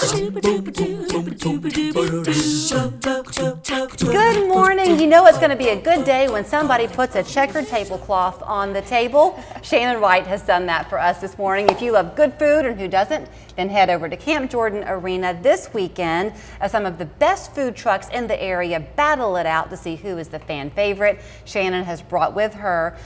Good morning. You know it's going to be a good day when somebody puts a checkered tablecloth on the table. Shannon White has done that for us this morning. If you love good food, and who doesn't, then head over to Camp Jordan Arena this weekend as some of the best food trucks in the area battle it out to see who is the fan favorite. Shannon has brought with her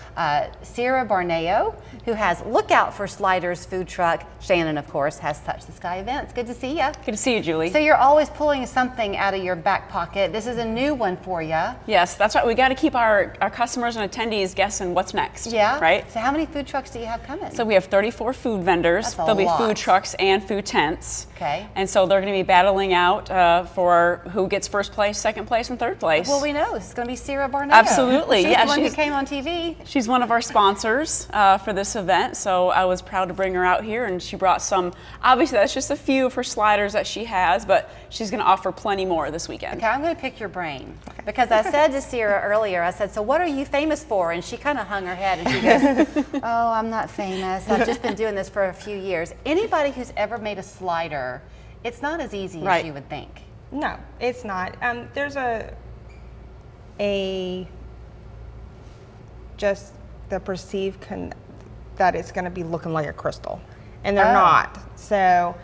Sierra Barneo, who has Lookout for Sliders food truck. Shannon, of course, has Touch the Sky events. Good to see you. Good to see you, Julie. So you're always pulling something out of your back pocket. This is a new one for you. Yes, that's right. We got to keep our customers and attendees guessing what's next. Yeah. Right? So how many food trucks do you have coming? So we have 34 food vendors. That's a There'll be lot. food trucks and food tents. Okay. And so they're going to be battling out for who gets first place, second place, and third place. Well, we know it's going to be Sierra Barneo. Absolutely. She's Yeah, the one who came on TV. She's one of our sponsors for this event, so I was proud to bring her out here, and she brought some. Obviously, that's just a few of her sliders that she has, but she's going to offer plenty more this weekend. Okay, I'm going to pick your brain because I said to Sierra earlier, I said, so what are you famous for? And she kind of hung her head and she goes, oh, I'm not famous. I've just been doing this for a few years. Anybody who's ever made a slider, it's not as easy as you would think. No, it's not. There's just the perceived that it's going to be looking like a crystal, and they're not. So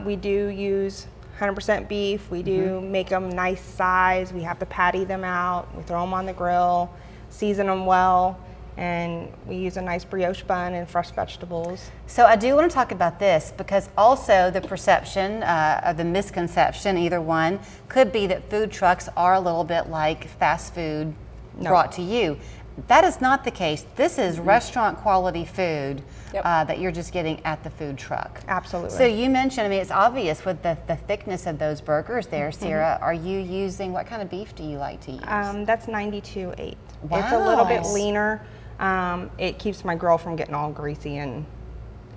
we do use 100% beef. We do make them nice size. We have to patty them out. We throw them on the grill, season them well, and we use a nice brioche bun and fresh vegetables. So I do want to talk about this because also the perception or the misconception, either one, could be that food trucks are a little bit like fast food brought to you. That is not the case. This is restaurant quality food that you're just getting at the food truck. Absolutely. So you mentioned, I mean, it's obvious with the thickness of those burgers there, Sierra. Are you using, what kind of beef do you like to use? That's 92.8. Wow. It's a little bit leaner. It keeps my grill from getting all greasy and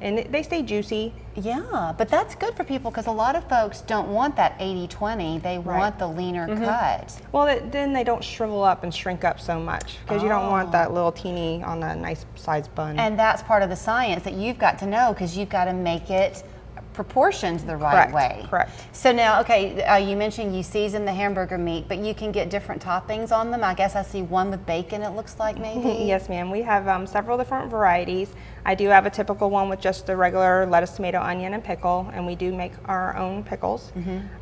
they stay juicy. Yeah, but that's good for people because a lot of folks don't want that 80-20. They want the leaner cut. Well, then they don't shrivel up and shrink up so much because you don't want that little teeny on a nice sized bun. And that's part of the science that you've got to know because you've got to make it proportioned the right way. Correct. So now, okay, you mentioned you season the hamburger meat, but you can get different toppings on them. I guess I see one with bacon, it looks like maybe. Yes, ma'am. We have several different varieties. I do have a typical one with just the regular lettuce, tomato, onion, and pickle, and we do make our own pickles.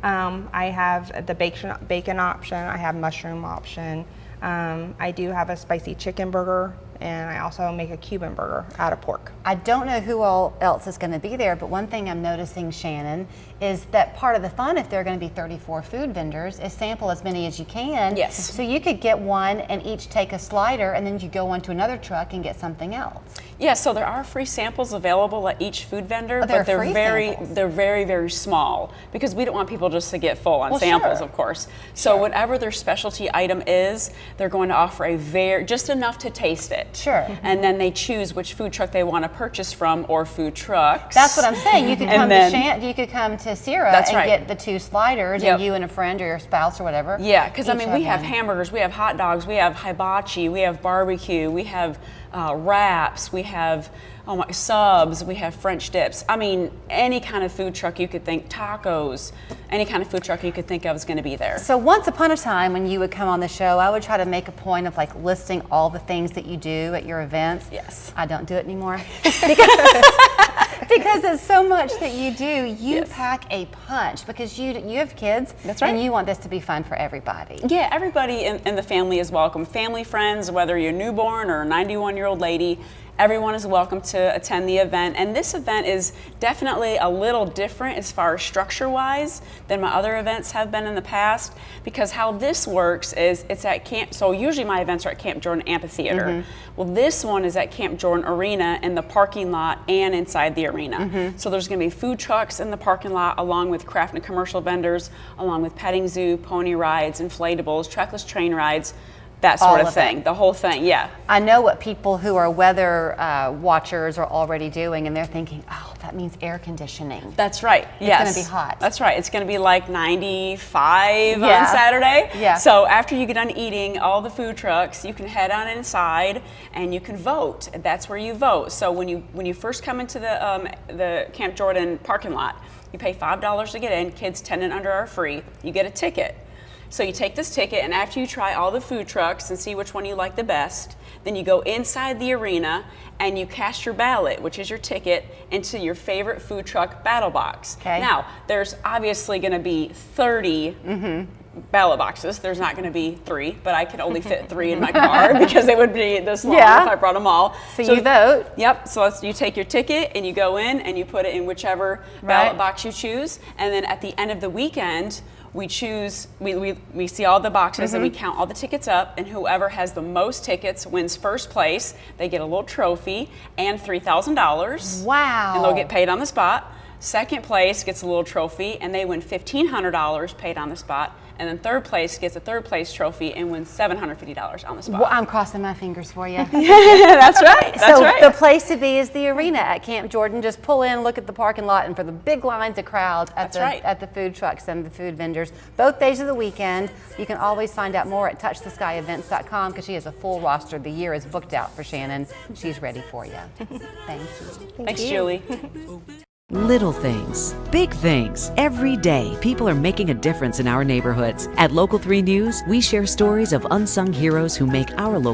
I have the bacon option. I have mushroom option. I do have a spicy chicken burger, and I also make a Cuban burger out of pork. I don't know who all else is going to be there, but one thing I'm noticing, Shannon, is that part of the fun, if there are going to be 34 food vendors, is sample as many as you can. Yes. So you could get one and each take a slider, and then you go on to another truck and get something else. Yeah, so there are free samples available at each food vendor, there but they're are free very samples? very small because we don't want people just to get full on samples, of course. So whatever their specialty item is, they're going to offer just enough to taste it. Sure. And then they choose which food truck they want to purchase from or food trucks. That's what I'm saying. You could come And you could come to Sierra That's and right. get the 2 sliders, and you and a friend or your spouse or whatever. Yeah, because I each mean, we have one. hamburgers, we have hot dogs, we have hibachi, we have barbecue, we have wraps, we have subs, we have French dips. I mean, any kind of food truck you could think, tacos, any kind of food truck you could think of is going to be there. So once upon a time when you would come on the show, I would try to make a point of like listing all the things that you do at your events. Yes. I don't do it anymore. Because it's so much that you do. You pack a punch because you have kids. That's right. And you want this to be fun for everybody. Yeah, everybody in the family is welcome. Family, friends, whether you're a newborn or a 91-year-old lady, everyone is welcome to attend the event. And this event is definitely a little different as far as structure-wise than my other events have been in the past, because how this works is it's at Camp, so usually my events are at Camp Jordan Amphitheater. Well, this one is at Camp Jordan Arena in the parking lot and inside the arena. So there's going to be food trucks in the parking lot along with craft and commercial vendors, along with petting zoo, pony rides, inflatables, trackless train rides, that sort of thing. The whole thing, yeah. I know what people who are weather watchers are already doing, and they're thinking, oh, that means air conditioning. That's right. It's going to be hot. That's right. It's going to be like 95 on Yeah. Saturday. Yeah. So after you get done eating all the food trucks, you can head on inside and you can vote. That's where you vote. So when you first come into the Camp Jordan parking lot, You pay $5 to get in. Kids 10 and under are free. You get a ticket. So you take this ticket, and after you try all the food trucks and see which one you like the best, then you go inside the arena and you cast your ballot, which is your ticket, into your favorite food truck battle box. Okay. Now, there's obviously going to be 30 ballot boxes. There's not going to be 3, but I could only fit 3 in my car because it would be this long Yeah. if I brought them all. So you vote. Yep. So you take your ticket and you go in and you put it in whichever Right. ballot box you choose, and then at the end of the weekend, we choose, we see all the boxes and we count all the tickets up, and whoever has the most tickets wins first place. They get a little trophy and $3,000. Wow. And they'll get paid on the spot. Second place gets a little trophy and they win $1,500 paid on the spot. And then third place gets a third place trophy and wins $750 on the spot. Well, I'm crossing my fingers for you. That's right. That's So right. the place to be is the arena at Camp Jordan. Just pull in, look at the parking lot, and for the big lines of crowds at That's right. at the food trucks and the food vendors, both days of the weekend. You can always find out more at touchtheskyevents.com because she has a full roster. The year is booked out for Shannon. She's ready for you. Thank you. Thanks, Julie. Little things, big things. Every day, people are making a difference in our neighborhoods. At Local 3 News, we share stories of unsung heroes who make our local